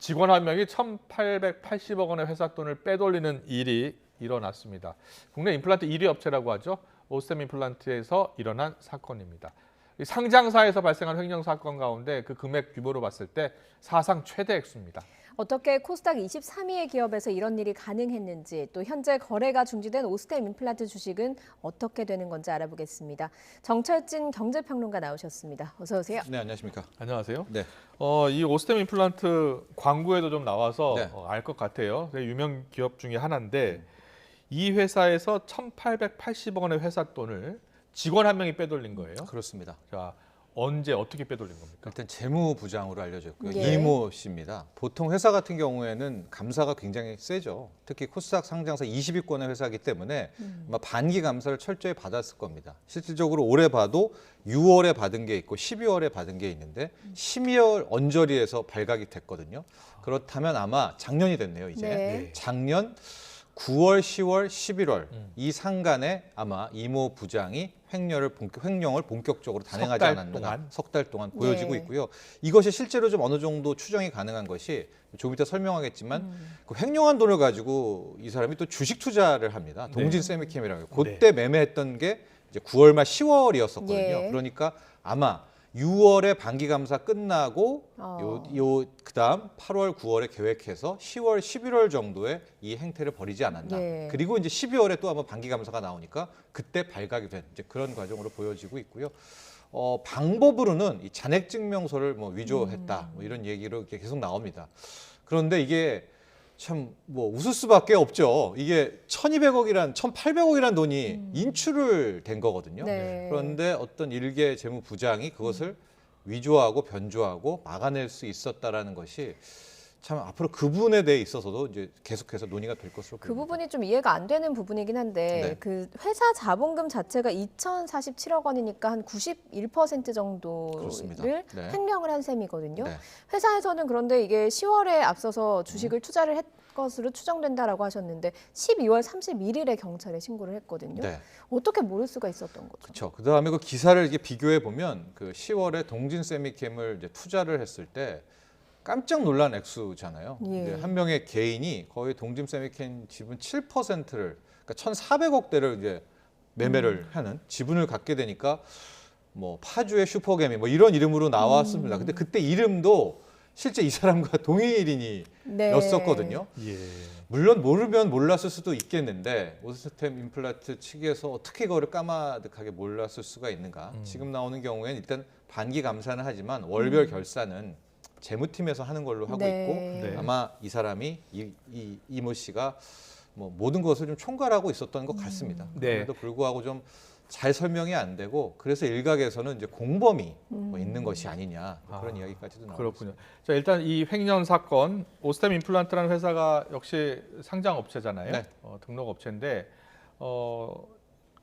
직원 한 명이 1,880억 원의 회사 돈을 빼돌리는 일이 일어났습니다. 국내 임플란트 1위 업체라고 하죠. 오스템 임플란트에서 일어난 사건입니다. 이 상장사에서 발생한 횡령 사건 가운데 그 금액 규모로 봤을 때 사상 최대 액수입니다. 어떻게 코스닥 23위의 기업에서 이런 일이 가능했는지, 또 현재 거래가 중지된 오스템 임플란트 주식은 어떻게 되는 건지 알아보겠습니다. 정철진 경제평론가 나오셨습니다. 어서 오세요. 네, 안녕하십니까. 안녕하세요. 네. 이 오스템 임플란트 광고에도 좀 나와서 네. 알 것 같아요. 되게 유명 기업 중에 하나인데 이 회사에서 1,880억 원의 회사 돈을 직원 한 명이 빼돌린 거예요. 그렇습니다. 자, 언제 어떻게 빼돌린 겁니까? 일단 재무부장으로 알려져 있고요. 예. 이모 씨입니다. 보통 회사 같은 경우에는 감사가 굉장히 세죠. 특히 코스닥 상장사 20위권의 회사이기 때문에 아마 반기 감사를 철저히 받았을 겁니다. 실질적으로 올해 봐도 6월에 받은 게 있고 12월에 받은 게 있는데 12월 언저리에서 발각이 됐거든요. 그렇다면 아마 작년이 됐네요, 이제. 네. 작년 9월, 10월, 11월 이 상간에 아마 이모 부장이 횡령을 본격적으로 단행하지 석 달 않았나 동안? 석 달 동안 보여지고 네. 있고요. 이것이 실제로 좀 어느 정도 추정이 가능한 것이 조금 이따 설명하겠지만 그 횡령한 돈을 가지고 이 사람이 또 주식 투자를 합니다. 동진 세미캠이라고 그때 매매했던 게 이제 9월 말 10월이었었거든요. 예. 그러니까 아마 6월에 반기 감사 끝나고 그다음 8월, 9월에 계획해서 10월, 11월 정도에 이 행태를 벌이지 않았나. 예. 그리고 이제 12월에 또 한번 반기 감사가 나오니까 그때 발각이 된 이제 그런 과정으로 보여지고 있고요. 방법으로는 이 잔액 증명서를 뭐 위조했다 뭐 이런 얘기로 이렇게 계속 나옵니다. 그런데 이게 참 뭐 웃을 수밖에 없죠. 이게 1,200억이란 1,800억이란 돈이 인출을 된 거거든요. 네. 그런데 어떤 일개 재무부장이 그것을 위조하고 변조하고 막아낼 수 있었다라는 것이 참 앞으로 그 부분에 대해 있어서도 이제 계속해서 논의가 될 것으로 그 보입니다. 부분이 좀 이해가 안 되는 부분이긴 한데 네. 그 회사 자본금 자체가 2,047억 원이니까 한 91% 그렇습니다. 정도를 네. 횡령을 한 셈이거든요. 네. 회사에서는 그런데 이게 10월에 앞서서 주식을 투자를 했 것으로 추정된다라고 하셨는데 12월 31일에 경찰에 신고를 했거든요. 네. 어떻게 모를 수가 있었던 거죠? 그렇죠. 그다음에 그 기사를 이렇게 비교해 보면 그 10월에 동진 세미캠을 이제 투자를 했을 때 깜짝 놀란 액수잖아요. 예. 이제 한 명의 개인이 거의 동진 세미캠 지분 7%를 그러니까 1,400억대를 이제 매매를 하는 지분을 갖게 되니까 뭐 파주의 슈퍼개미 뭐 이런 이름으로 나왔습니다. 근데 그때 이름도 실제 이 사람과 동일인이었었거든요. 예. 물론 모르면 몰랐을 수도 있겠는데 오스템 임플란트 측에서 어떻게 이거를 까마득하게 몰랐을 수가 있는가. 지금 나오는 경우에는 일단 반기 감사는 하지만 월별 결산은 재무팀에서 하는 걸로 하고 네. 있고 네. 아마 이 사람이 이모 씨가 뭐 모든 것을 좀 총괄하고 있었던 것 같습니다. 네. 그럼에도 불구하고 좀 잘 설명이 안 되고 그래서 일각에서는 이제 공범이 뭐 있는 것이 아니냐 뭐 그런 이야기까지도 나오고 그렇군요. 있습니다. 자, 일단 이 횡령 사건, 오스템 임플란트라는 회사가 역시 상장 업체잖아요. 네. 등록 업체인데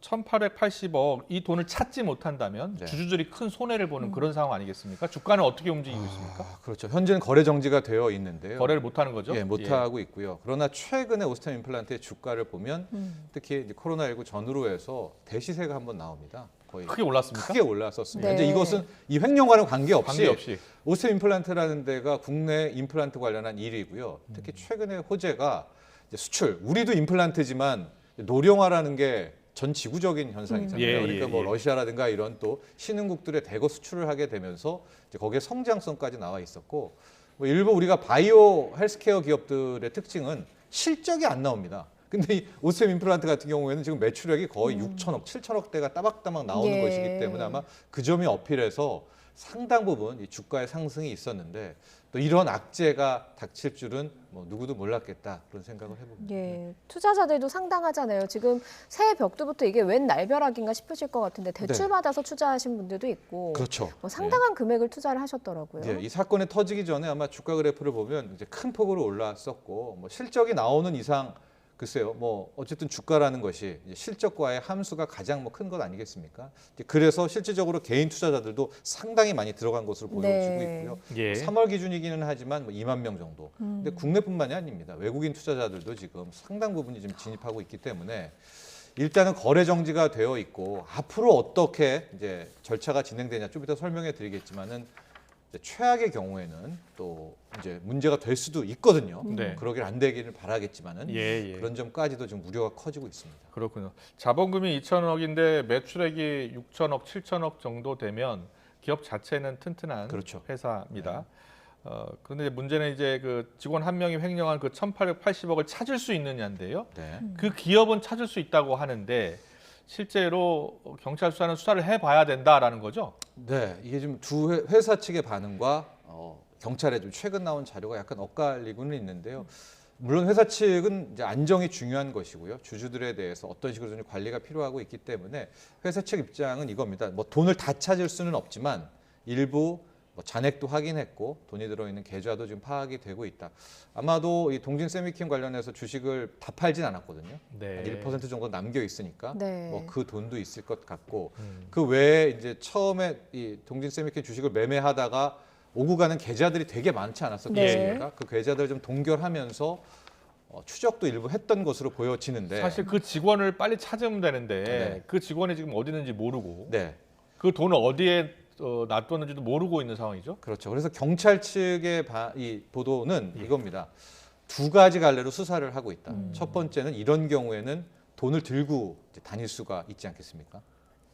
1,880억 이 돈을 찾지 못한다면 네. 주주들이 큰 손해를 보는 그런 상황 아니겠습니까? 주가는 어떻게 움직이고 있습니까? 그렇죠. 현재는 거래 정지가 되어 있는데요. 거래를 못 하는 거죠? 예, 못 예. 하고 있고요. 그러나 최근에 오스템 임플란트의 주가를 보면 특히 이제 코로나19 전후로 해서 대시세가 한번 나옵니다. 거의 크게 올랐습니까? 크게 올랐었습니다. 네. 이제 이것은 이 횡령과는 관계없이 관계없이. 오스템 임플란트라는 데가 국내 임플란트 관련한 1위고요. 특히 최근에 호재가 이제 수출. 우리도 임플란트지만 노령화라는 게 전 지구적인 현상이잖아요. 예, 그러니까 예, 뭐 예. 러시아라든가 이런 또 신흥국들의 대거 수출을 하게 되면서 이제 거기에 성장성까지 나와 있었고 뭐 일부 우리가 바이오 헬스케어 기업들의 특징은 실적이 안 나옵니다. 근데 이 오스템 임플란트 같은 경우에는 지금 매출액이 거의 6천억, 7천억대가 따박따박 나오는 예. 것이기 때문에 아마 그 점이 어필해서 상당 부분 이 주가의 상승이 있었는데 또 이런 악재가 닥칠 줄은 뭐 누구도 몰랐겠다 그런 생각을 해봅니다. 예, 투자자들도 상당하잖아요. 지금 새해 벽두부터 이게 웬 날벼락인가 싶으실 것 같은데 대출 네. 받아서 투자하신 분들도 있고 그렇죠. 뭐 상당한 금액을 투자를 하셨더라고요. 예, 이 사건이 터지기 전에 아마 주가 그래프를 보면 이제 큰 폭으로 올랐었고 뭐 실적이 나오는 이상 글쎄요, 뭐 어쨌든 주가라는 것이 이제 실적과의 함수가 가장 뭐 큰 것 아니겠습니까? 이제 그래서 실질적으로 개인 투자자들도 상당히 많이 들어간 것으로 보여지고 네. 있고요. 예. 3월 기준이기는 하지만 뭐 2만 명 정도. 근데 국내뿐만이 아닙니다. 외국인 투자자들도 지금 상당 부분이 지금 진입하고 있기 때문에 일단은 거래 정지가 되어 있고 앞으로 어떻게 이제 절차가 진행되냐 좀 이따 설명해 드리겠지만은 이제 최악의 경우에는 또 이제 문제가 될 수도 있거든요. 네. 그러길 안 되기를 바라겠지만은 예, 예. 그런 점까지도 좀 우려가 커지고 있습니다. 그렇군요. 자본금이 2천억인데 매출액이 6천억, 7천억 정도 되면 기업 자체는 튼튼한 그렇죠. 회사입니다. 그런데 문제는 이제 그 직원 한 명이 횡령한 그 1,880억을 찾을 수 있느냐인데요. 네. 그 기업은 찾을 수 있다고 하는데 실제로 경찰 수사는 수사를 해봐야 된다라는 거죠. 네, 이게 지금 두 회사 측의 반응과 경찰에 좀 최근 나온 자료가 약간 엇갈리고는 있는데요. 물론 회사 측은 이제 안정이 중요한 것이고요. 주주들에 대해서 어떤 식으로 좀 관리가 필요하고 있기 때문에 회사 측 입장은 이겁니다. 뭐 돈을 다 찾을 수는 없지만 일부 뭐 잔액도 확인했고 돈이 들어있는 계좌도 지금 파악이 되고 있다. 아마도 이 동진 세미킴 관련해서 주식을 다 팔진 않았거든요. 네. 한 1% 정도 남겨 있으니까 네. 뭐 그 돈도 있을 것 같고 음. 그 외에 이제 처음에 이 동진 세미킴 주식을 매매하다가 오고 가는 계좌들이 되게 많지 않았었겠습니까? 네. 그 계좌들 좀 동결하면서 추적도 일부 했던 것으로 보여지는데 사실 그 직원을 빨리 찾으면 되는데 네. 그 직원이 지금 어디 있는지 모르고 네. 그 돈을 어디에 놔뒀는지도 모르고 있는 상황이죠. 그렇죠. 그래서 경찰 측의 이 보도는 예. 이겁니다. 두 가지 갈래로 수사를 하고 있다. 음. 첫 번째는 이런 경우에는 돈을 들고 이제 다닐 수가 있지 않겠습니까?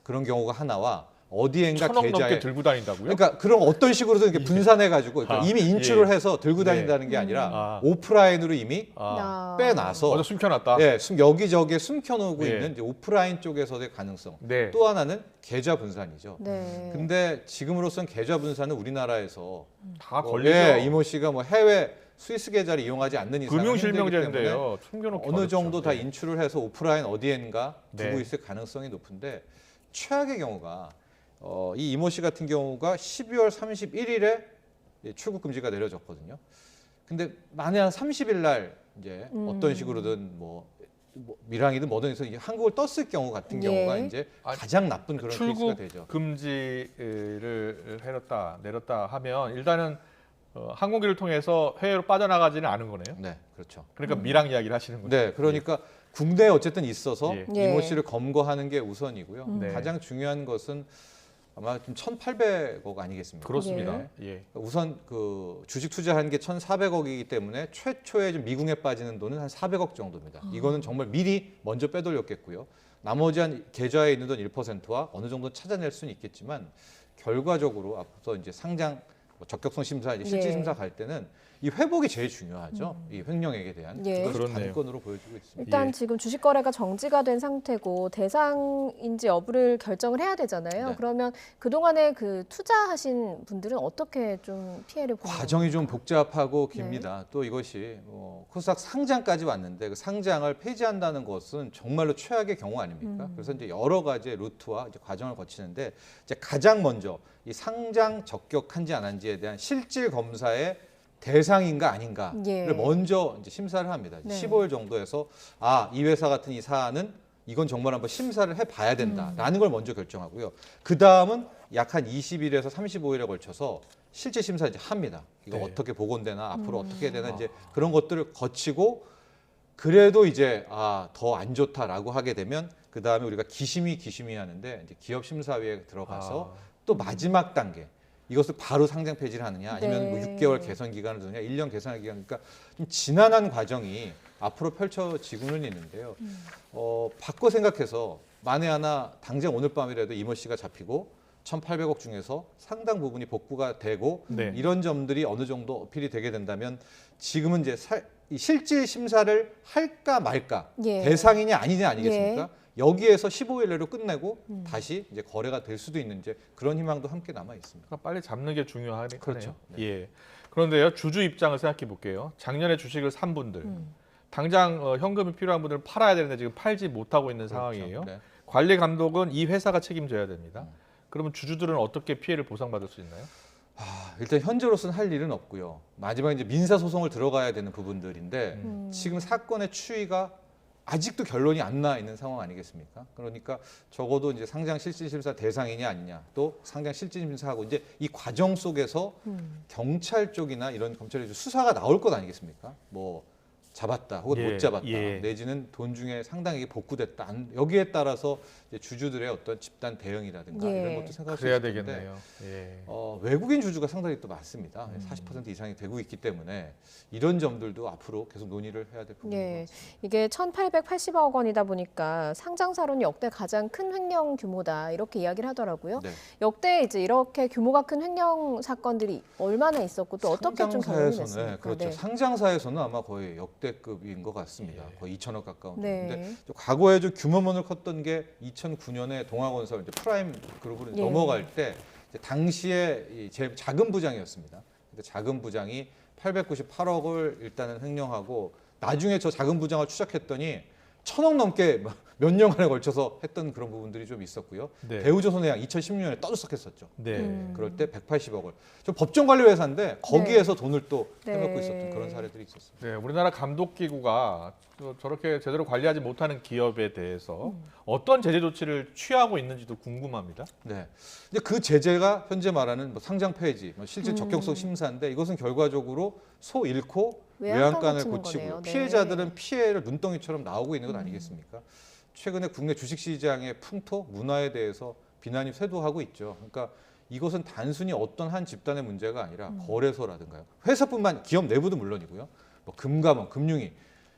그런 경우가 하나와 어디엔가 1,000억 계좌에 넘게 들고 다닌다고요? 그러니까 그런 어떤 식으로든 이렇게 분산해가지고 그러니까 아, 이미 인출을 예. 해서 들고 다닌다는 게 아니라 아. 오프라인으로 이미 아, 빼놔서 어디 숨겨놨다. 예, 여기저기에 숨겨놓고 예. 있는 이제 오프라인 쪽에서의 가능성. 네. 또 하나는 계좌 분산이죠. 네. 근데 지금으로선 계좌 분산은 우리나라에서 다 뭐, 걸리죠. 예, 이모 씨가 뭐 해외 스위스 계좌를 이용하지 않는 이상 금융실명제인데요. 숨겨놓기 어느 어렵죠. 정도 다 네. 인출을 해서 오프라인 어디엔가 두고 네. 있을 가능성이 높은데 최악의 경우가 이 이모 씨 같은 경우가 12월 31일에 출국 금지가 내려졌거든요. 근데 만에 한 30일 날 이제 어떤 식으로든 뭐 밀항이든 뭐든 해서 한국을 떴을 경우 같은 예. 경우가 이제 아, 가장 나쁜 그런 케이스가 출국 되죠. 금지를 내렸다 하면 일단은 항공기를 통해서 해외로 빠져나가지는 않은 거네요. 네, 그렇죠. 그러니까 미랑 이야기를 하시는 거죠. 네, 그러니까 국내에 어쨌든 있어서 예. 예. 이모 씨를 검거하는 게 우선이고요. 네. 가장 중요한 것은 아마 좀 1,800억 아니겠습니까? 그렇습니다. 예. 우선 그 주식 투자한 게 1,400억이기 때문에 최초에 좀 미궁에 빠지는 돈은 한 400억 정도입니다. 이거는 정말 미리 먼저 빼돌렸겠고요. 나머지 한 계좌에 있는 돈 1%와 어느 정도 찾아낼 수는 있겠지만 결과적으로 앞서 이제 상장 적격성 심사, 이제 실질 예. 심사 갈 때는 이 회복이 제일 중요하죠. 이 횡령액에 대한 예. 그것이 그렇네요. 관건으로 보여지고 있습니다. 일단 예. 지금 주식 거래가 정지가 된 상태고 대상인지 여부를 결정을 해야 되잖아요. 네. 그러면 그동안에 그 투자하신 분들은 어떻게 좀 피해를 보는 과정이 좀 복잡하고 네. 깁니다. 또 이것이 코스닥 상장까지 왔는데 그 상장을 폐지한다는 것은 정말로 최악의 경우 아닙니까? 그래서 이제 여러 가지의 루트와 이제 과정을 거치는데 이제 가장 먼저 이 상장 적격한지 안 한지에 대한 실질 검사의 대상인가 아닌가를 예. 먼저 이제 심사를 합니다. 네. 15일 정도에서 이 회사 같은 이 사안은 이건 정말 한번 심사를 해봐야 된다라는 걸 먼저 결정하고요. 그 다음은 약 한 20일에서 35일에 걸쳐서 실제 심사 이제 합니다. 이거 네. 어떻게 복원되나 앞으로 어떻게 해야 되나 이제 그런 것들을 거치고 그래도 이제 더 안 좋다라고 하게 되면 그 다음에 우리가 기심이 하는데 이제 기업 심사위에 들어가서 또 마지막 단계. 이것을 바로 상장 폐지를 하느냐 아니면 뭐 네. 6개월 개선 기간을 두느냐 1년 개선 기간 그러니까 좀 지난한 과정이 앞으로 펼쳐지고는 있는데요. 바꿔 생각해서 만에 하나 당장 오늘 밤이라도 이모 씨가 잡히고 1,800억 중에서 상당 부분이 복구가 되고 네. 이런 점들이 어느 정도 어필이 되게 된다면 지금은 이제 이 실질 심사를 할까 말까 예. 대상이냐 아니냐 아니겠습니까? 여기에서 15일 내로 끝내고 다시 이제 거래가 될 수도 있는 이제 그런 희망도 함께 남아 있습니다. 그러니까 빨리 잡는 게 중요하네요. 그렇죠. 네. 예. 그런데요, 주주 입장을 생각해 볼게요. 작년에 주식을 산 분들, 당장 현금이 필요한 분들은 팔아야 되는데 지금 팔지 못하고 있는 상황이에요. 네. 관리 감독은 이 회사가 책임져야 됩니다. 그러면 주주들은 어떻게 피해를 보상받을 수 있나요? 일단 현재로서는 할 일은 없고요. 마지막에 이제 민사 소송을 들어가야 되는 부분들인데 지금 사건의 추이가 아직도 결론이 안 나 있는 상황 아니겠습니까? 그러니까 적어도 이제 상장 실질 심사 대상이냐 아니냐, 또 상장 실질 심사하고 이제 이 과정 속에서 경찰 쪽이나 이런 검찰의 수사가 나올 것 아니겠습니까? 뭐 잡았다 혹은 예, 못 잡았다 예. 내지는 돈 중에 상당히 복구됐다 여기에 따라서 이제 주주들의 어떤 집단 대응이라든가 예. 이런 것도 생각할 수 그래야 있을 텐데 되겠네요. 예. 외국인 주주가 상당히 또 많습니다. 40% 이상이 되고 있기 때문에 이런 점들도 앞으로 계속 논의를 해야 될 부분인 것 예, 같습니다. 이게 1,880억 원이다 보니까 상장사로는 역대 가장 큰 횡령 규모다 이렇게 이야기를 하더라고요. 네. 역대 이제 이렇게 규모가 큰 횡령 사건들이 얼마나 있었고 또 어떻게 좀 결론이 냈습니까? 그렇죠. 네. 상장사에서는 아마 거의 역대급인 것 같습니다. 예. 거의 2천억 가까운. 네. 근데 과거에 좀 규모면을 컸던 게 2009년에 동아건설 이제 프라임 그룹으로 예. 넘어갈 때 이제 당시에 이 제일 작은 부장이었습니다. 근데 작은 부장이 898억을 일단은 횡령하고 나중에 저 작은 부장을 추적했더니 1,000억 넘게 몇 년간에 걸쳐서 했던 그런 부분들이 좀 있었고요. 네. 대우조선해양 2016년에 떠들썩했었죠. 네. 그럴 때 180억을 좀 법정관리회사인데 거기에서 돈을 또 네. 해먹고 있었던 그런 사례들이 있었습니다. 네, 우리나라 감독기구가 저렇게 제대로 관리하지 못하는 기업에 대해서 어떤 제재 조치를 취하고 있는지도 궁금합니다. 네, 이제 그 제재가 현재 말하는 뭐 상장 폐지, 뭐 실질 적격성 심사인데 이것은 결과적으로 소 잃고 외양간을 고치는 고치고요. 거네요. 네. 피해자들은 피해를 눈덩이처럼 나오고 있는 것 아니겠습니까? 최근에 국내 주식시장의 풍토, 문화에 대해서 비난이 쇄도하고 있죠. 그러니까 이것은 단순히 어떤 한 집단의 문제가 아니라 거래소라든가요. 회사뿐만 기업 내부도 물론이고요. 뭐 금감원, 금융위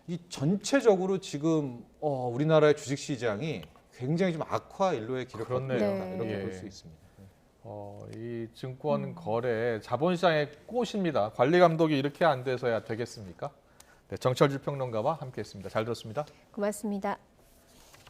이 전체적으로 지금 우리나라의 주식시장이 굉장히 좀 악화 일로에 기록하고 있다 그렇네요. 이렇게 네. 볼 수 있습니다. 이 증권 거래 자본시장의 꽃입니다. 관리 감독이 이렇게 안 돼서야 되겠습니까? 네, 정철주 평론가와 함께했습니다. 잘 들었습니다. 고맙습니다.